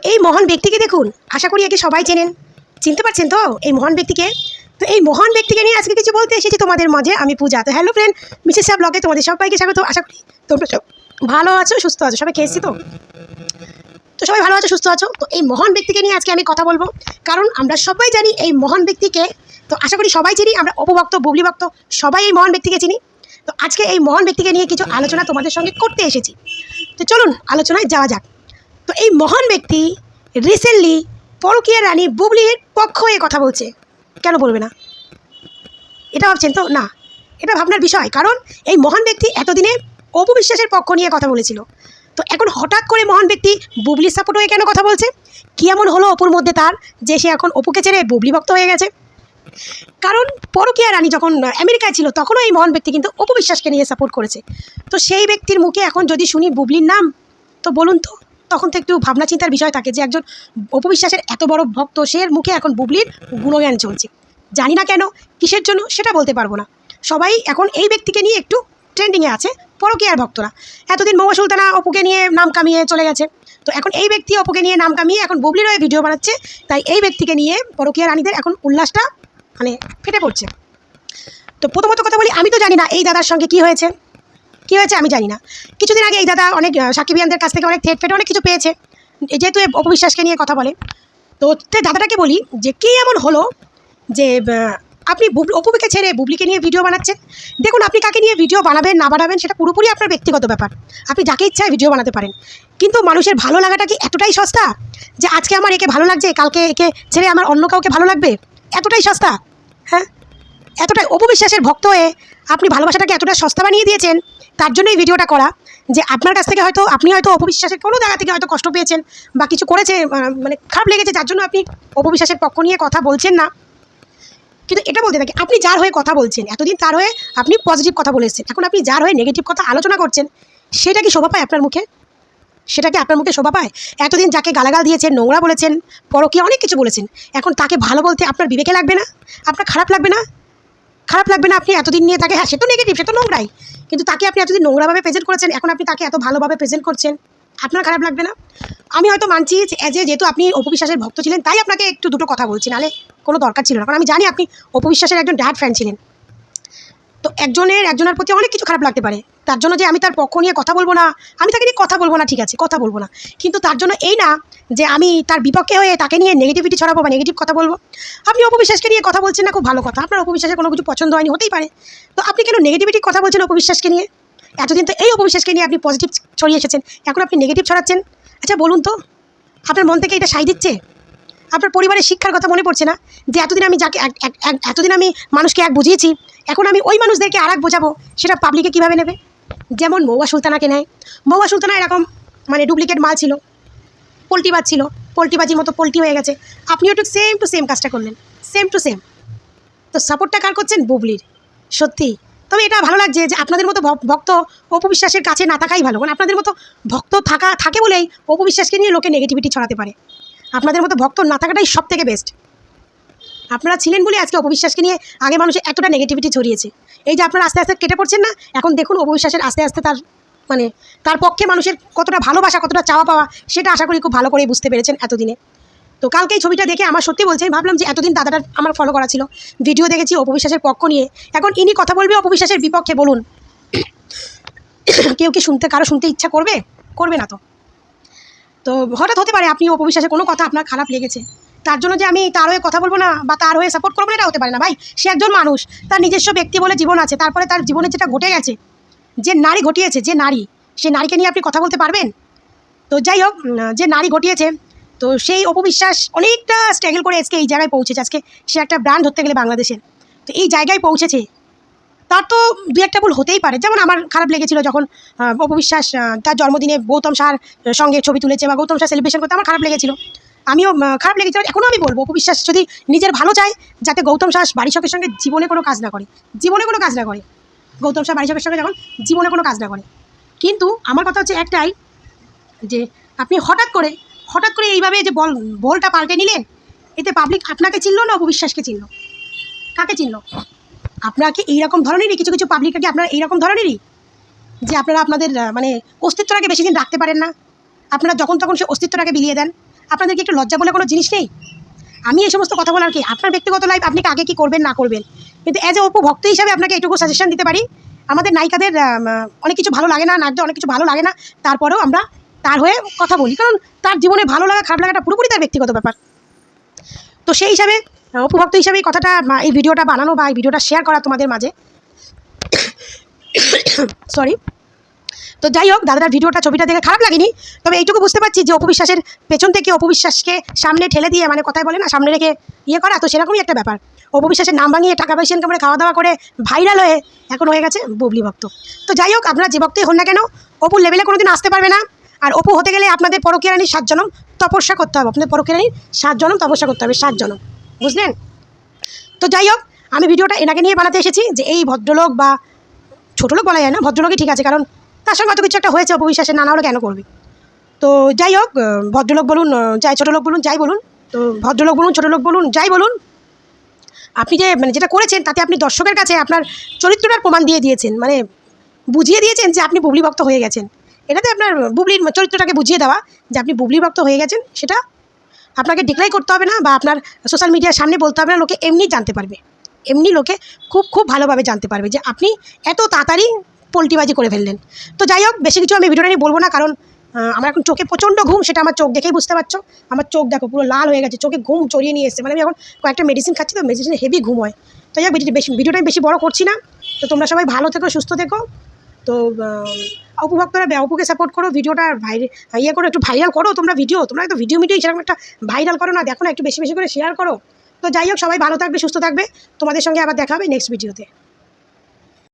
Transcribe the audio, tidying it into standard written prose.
এই মহান ব্যক্তিকে দেখুন, আশা করি একে সবাই চেনেন, চিনতে পারছেন তো এই মহান ব্যক্তিকে। তো এই মহান ব্যক্তিকে নিয়ে আজকে কিছু বলতে এসেছি তোমাদের মাঝে আমি, পূজা। তো হ্যালো ফ্রেন্ড, মিসেস শাহ ব্লগে তোমাদের সবাইকে স্বাগত। আশা করি তোমরা সব ভালো আছো, সুস্থ আছো। সবাই খেয়েছি তো সবাই ভালো আছো, সুস্থ আছো। তো এই মহান ব্যক্তিকে নিয়ে আজকে আমি কথা বলবো, কারণ আমরা সবাই জানি এই মহান ব্যক্তিকে। তো আশা করি সবাই চিনি, আমরা অপভক্ত বুবলি ভক্ত সবাই এই মহান ব্যক্তিকে চিনি। তো আজকে এই মহান ব্যক্তিকে নিয়ে কিছু আলোচনা তোমাদের সঙ্গে করতে এসেছি। তো চলুন আলোচনায় যাওয়া যাক। তো এই মহান ব্যক্তি রিসেন্টলি পরকীয়া রানী বুবলির পক্ষ হয়ে কথা বলছে। কেন বলবে না? এটা ভাবছেন তো? না, এটা ভাবনার বিষয়। কারণ এই মহান ব্যক্তি এতদিনে অপু বিশ্বাসের পক্ষ নিয়ে কথা বলেছিল। তো এখন হঠাৎ করে মহান ব্যক্তি বুবলির সাপোর্ট হয়ে কেন কথা বলছে? কি এমন হলো অপুর মধ্যে তার যে সে এখন অপুকে ছেড়ে বুবলি ভক্ত হয়ে গেছে? কারণ পরকীয়া রানী যখন আমেরিকায় ছিল তখনও এই মহান ব্যক্তি কিন্তু অপু বিশ্বাসকে নিয়ে সাপোর্ট করেছে। তো সেই ব্যক্তির মুখে এখন যদি শুনি বুবলির নাম, তো বলুন তো, তখন তো একটু ভাবনা চিন্তার বিষয় থাকে যে একজন অপু বিশ্বাসের এত বড় ভক্ত, সে মুখে এখন বুবলির গুণগান চলছে। জানি না কেন, কিসের জন্য সেটা বলতে পারবো না। সবাই এখন এই ব্যক্তিকে নিয়ে একটু ট্রেন্ডিংয়ে আছে, পরকীয়ার ভক্তরা। এতদিন মহুয়া সুলতানা অপুকে নিয়ে নাম কামিয়ে চলে গেছে, তো এখন এই ব্যক্তি অপুকে নিয়ে নাম কামিয়ে এখন বুবলির হয়ে ভিডিও বানাচ্ছে। তাই এই ব্যক্তিকে নিয়ে পরকীয়া রানীদের এখন উল্লাসটা মানে ফেটে পড়ছে। তো প্রথমত কথা বলি, আমি তো জানি না এই দাদার সঙ্গে কী হয়েছে আমি জানি না। কিছুদিন আগে এই দাদা অনেক সাকিবিয়ানদের কাছ থেকে অনেক থেট ফেটে অনেক কিছু পেয়েছে, যেহেতু অপু বিশ্বাসকে নিয়ে কথা বলে। তো দাদাটাকে বলি যে কী এমন হলো যে আপনি অপুকে ছেড়ে বুবলিকে নিয়ে ভিডিও বানাচ্ছেন। দেখুন, আপনি কাকে নিয়ে ভিডিও বানাবেন না বানাবেন সেটা পুরোপুরি আপনার ব্যক্তিগত ব্যাপার, আপনি যাকে ইচ্ছায় ভিডিও বানাতে পারেন। কিন্তু মানুষের ভালো লাগাটা কি এতটাই সস্তা যে আজকে আমার একে ভালো লাগছে, কালকে একে ছেড়ে আমার অন্য কাউকে ভালো লাগবে? এতটাই সস্তা? হ্যাঁ, এতটাই অপু বিশ্বাসের ভক্ত হয়ে আপনি ভালোবাসাটাকে এতটা সস্তা বানিয়ে দিয়েছেন। তার জন্য এই ভিডিওটা করা, যে আপনার কাছ থেকে হয়তো আপনি হয়তো অপু বিশ্বাসের কোনো জায়গা থেকে হয়তো কষ্ট পেয়েছেন বা কিছু করেছে, মানে খারাপ লেগেছে, যার জন্য আপনি অপু বিশ্বাসের পক্ষ নিয়ে কথা বলছেন না। কিন্তু এটা বলতে থাকি, আপনি যার হয়ে কথা বলছেন, এতদিন তার হয়ে আপনি পজিটিভ কথা বলেছেন, এখন আপনি যার হয়ে নেগেটিভ কথা আলোচনা করছেন, সেটা কি শোভা পায় আপনার মুখে? সেটা কি আপনার মুখে শোভা পায়? এতদিন যাকে গালাগাল দিয়েছেন, নোংরা বলেছেন, পরকীয়া অনেক কিছু বলেছেন, এখন তাকে ভালো বলতে আপনার বিবেকে লাগবে না? আপনার খারাপ লাগবে না? আপনি এতদিন নিয়ে তাকে, হ্যাঁ সে তো নেগেটিভ, সে তো নোংরাই, কিন্তু তাকে আপনি এতদিন নোংরাভাবে প্রেজেন্ট করেছেন, এখন আপনি তাকে এত ভালোভাবে প্রেজেন্ট করছেন, আপনার খারাপ লাগবে না? আমি হয়তো মানছি যে যেহেতু আপনি অপু বিশ্বাসের ভক্ত ছিলেন তাই আপনাকে একটু দুটো কথা বলছি, নাহলে কোনো দরকার ছিল না। কারণ আমি জানি আপনি অপু বিশ্বাসের একজন ড্যাড ফ্যান ছিলেন। তো একজনের প্রতি অনেক কিছু খারাপ লাগতে পারে, তার জন্য যে আমি তার পক্ষ নিয়ে কথা বলবো না, আমি তাকে নিয়ে কথা বলবো না, ঠিক আছে কথা বলবো না, কিন্তু তার জন্য এই না যে আমি তার বিপক্ষে হয়ে তাকে নিয়ে নেগেটিভিটি ছড়াবো বা নেগেটিভ কথা বলবো। আপনি অপু বিশ্বাসকে নিয়ে কথা বলছেন না, খুব ভালো কথা, আপনার অপু বিশ্বাসের কোনো কিছু পছন্দ হয়নি, হতেই পারে। তো আপনি কেন নেগেটিভিটি কথা বলছেন অপু বিশ্বাসকে নিয়ে? এতদিন তো এই অপু বিশ্বাসকে নিয়ে আপনি পজিটিভ ছড়িয়ে এসেছেন, এখন আপনি নেগেটিভ ছড়াচ্ছেন। আচ্ছা বলুন তো, আপনার মন থেকে এটা সাই দিচ্ছে? আপনার পরিবারের শিক্ষার কথা মনে পড়ছে না? যে এতদিন আমি যাকে এতদিন আমি মানুষকে এক বুঝিয়েছি, এখন আমি ওই মানুষদেরকে আর এক বোঝাবো, সেটা পাবলিকে কীভাবে নেবে? যেমন মহুয়া সুলতানাকে নেয়, মহুয়া সুলতানা এরকম মানে ডুপ্লিকেট মাল ছিল, পোল্ট্রিবাজ ছিল, পোল্ট্রিবাজির মতো পোল্ট্রি হয়ে গেছে। আপনিও একটু সেম টু সেম কাজটা করলেন, সেম টু সেম। তো সাপোর্টটা কার করছেন? বুবলির। সত্যি, তবে এটা ভালো লাগছে যে আপনাদের মতো ভক্ত অপু বিশ্বাসের কাছে না থাকাই ভালো, কারণ আপনাদের মতো ভক্ত থাকে বলেই অপু বিশ্বাসকে নিয়ে লোকে নেগেটিভিটি ছড়াতে পারে। আপনাদের মতো ভক্ত না থাকাটাই সব থেকে বেস্ট। আপনারা ছিলেন বলে আজকে অপু বিশ্বাসকে নিয়ে আগে মানুষের এতটা নেগেটিভিটি ছড়িয়েছে। এই যে আপনারা আস্তে আস্তে কেটে পড়ছেন না, এখন দেখুন অপু বিশ্বাসের আস্তে আস্তে তার পক্ষে মানুষের কতটা ভালোবাসা, কতটা চাওয়া পাওয়া, সেটা আশা করি খুব ভালো করেই বুঝতে পেরেছেন এতদিনে। তো কালকে এই ছবিটা দেখে আমার সত্যি বলছে, ভাবলাম যে এতদিন দাদাটা আমার ফলো করা ছিল, ভিডিও দেখেছি অপু বিশ্বাসের পক্ষ নিয়ে, এখন ইনি কথা বলবে অপু বিশ্বাসের বিপক্ষে, বলুন কেউ কি কারো শুনতে ইচ্ছা করবে না? তো হঠাৎ হতে পারে আপনি অপু বিশ্বাসের কোনো কথা আপনার খারাপ লেগেছে, তার জন্য যে আমি তার হয়ে কথা বলবো না বা তার হয়ে সাপোর্ট করবো না, এটা হতে পারে না ভাই। সে একজন মানুষ, তার নিজস্ব ব্যক্তি বলে জীবন আছে, তারপরে তার জীবনে যেটা ঘটে গেছে, যে নারী ঘটিয়েছে, যে নারী, সে নারীকে নিয়ে আপনি কথা বলতে পারবেন? তো যাই হোক, যে নারী ঘটিয়েছে, তো সেই অপু বিশ্বাস অনেকটা স্ট্রাগল করে আজকে এই জায়গায় পৌঁছেছে। আজকে সে একটা ব্র্যান্ড ধরতে গেলে বাংলাদেশের, তো এই জায়গায় পৌঁছেছে। তার তো দু একটা ভুল হতেই পারে, যেমন আমার খারাপ লেগেছিল যখন অপু বিশ্বাস তার জন্মদিনে গৌতম শাহর সঙ্গে ছবি তুলেছে বা গৌতম শাহ সেলিব্রেশন করতে, আমার খারাপ লেগেছিল, আমিও খারাপ লেগেছিল। এখনও আমি বলবো অপু বিশ্বাস যদি নিজের ভালো চায়, যাতে গৌতম শাহ বাড়ি শখের সঙ্গে জীবনে কোনো কাজ না করে, গৌতম শাহ বাড়ি শখের সঙ্গে যখন জীবনে কোনো কাজ না করে। কিন্তু আমার কথা হচ্ছে একটাই, যে আপনি হঠাৎ করে এইভাবে যে বলটা পাল্টে নিলেন, এতে পাবলিক আপনাকে চিনল না অপু বিশ্বাসকে চিনল? কাকে চিনল? আপনাকে এইরকম ধরনেরই কিছু পাবলিককে আপনারা এইরকম ধরনেরই, যে আপনারা আপনাদের মানে অস্তিত্বটাকে বেশি দিন রাখতে পারেন না, আপনারা যখন তখন সে অস্তিত্বটাকে বিলিয়ে দেন। আপনাদেরকে একটু লজ্জা বলে কোনো জিনিস নেই? আমি এই সমস্ত কথা বলার কি, আপনার ব্যক্তিগত লাইফ আপনি আগে কি করবেন না করবেন, কিন্তু অ্যাজ এ অপু ভক্ত হিসাবে আপনাকে এটুকু সাজেশন দিতে পারি, আমাদের নায়িকাদের অনেক কিছু ভালো লাগে না, নায়কদের অনেক কিছু ভালো লাগে না, তারপরেও আমরা তার হয়ে কথা বলি, কারণ তার জীবনে ভালো লাগা খারাপ লাগাটা পুরোপুরি তার ব্যক্তিগত ব্যাপার। তো সেই হিসাবে অপু ভক্ত হিসাবে এই কথাটা, এই ভিডিওটা বানানো বা এই ভিডিওটা শেয়ার করা তোমাদের মাঝে, সরি। তো যাই হোক, দাদার ভিডিওটা ছবিটা দেখে খারাপ লাগেনি, তবে এইটুকু বুঝতে পারছি যে অপু বিশ্বাসের পেছন থেকে অপু বিশ্বাসকে সামনে ঠেলে দিয়ে, মানে কথায় বলে না সামনে রেখে ইয়ে করা, তো সেরকমই একটা ব্যাপার। অপু বিশ্বাসের নাম ভাঙিয়ে টাকা পয়সা ইনকাম করে খাওয়া দাওয়া করে ভাইরাল হয়ে এখন হয়ে গেছে বুবলি ভক্ত। তো যাই হোক, আপনারা যে ভক্তই হন না কেন, অপুর লেভেলে কোনোদিন আসতে পারবে না। আর অপু হতে গেলে আপনাদের পরকীয়া রানীর 7 জনম তপস্যা করতে হবে, আপনাদের পরকীয়া রানীর 7 জনম তপস্যা করতে হবে, 7 জনম, বুঝলেন? তো যাই হোক, আমি ভিডিওটা এনাকে নিয়ে বানাতে এসেছি যে এই ভদ্রলোক, বা ছোটো লোক বলা যায় না, ভদ্রলোকই ঠিক আছে, কারণ তার সঙ্গে হয়তো কিছু একটা হয়েছে, অপবিশ্বাসের না হলে কেন করবে। তো যাই হোক, ভদ্রলোক বলুন যাই, ছোটো লোক বলুন যাই বলুন, তো ভদ্রলোক বলুন ছোটো লোক বলুন যাই বলুন, আপনি যে মানে যেটা করেছেন তাতে আপনি দর্শকের কাছে আপনার চরিত্রটার প্রমাণ দিয়ে দিয়েছেন, মানে বুঝিয়ে দিয়েছেন যে আপনি বুবলি ভক্ত হয়ে গেছেন। এটাতে আপনার বুবলির চরিত্রটাকে বুঝিয়ে দেওয়া যে আপনি বুবলি ভক্ত হয়ে গেছেন, সেটা আপনাকে ডিক্লেয়ার করতে হবে না, বা আপনার সোশ্যাল মিডিয়ার সামনে বলতে হবে না, লোকে এমনি জানতে পারবে, এমনি লোকে খুব খুব ভালোভাবে জানতে পারবে যে আপনি এত তাড়াতাড়ি পোল্টিবাজি করে ফেললেন। তো যাই হোক, বেশি কিছু আমি ভিডিওটা নিয়ে বলবো না, কারণ আমার এখন চোখে প্রচণ্ড ঘুম, সেটা আমার চোখ দেখেই বুঝতে পারছো। আমার চোখ দেখো পুরো লাল হয়ে গেছে, চোখে ঘুম চড়িয়ে নিয়ে এসেছে, মানে আমি এখন কয়েকটা মেডিসিন খাচ্ছি, তো মেডিসিনে হেভি ঘুম হয়। তো যাই হোক, ভিডিওটা আমি বেশি বড় করছি না। তো তোমরা সবাই ভালো থেকো, সুস্থ থেকো। তো অপু ভক্তরা অপুকে সাপোর্ট করো, ভিডিওটা ইয়ে করো, একটু ভাইরাল করো তোমরা ভিডিও, তোমরা তো ভিডিও সেরকম একটা ভাইরাল করো না, দেখো না, একটু বেশি বেশি করে শেয়ার করো। তো যাই হোক, সবাই ভালো থাকবে, সুস্থ থাকবে, তোমাদের সঙ্গে আবার দেখা হবে নেক্সট ভিডিওতে।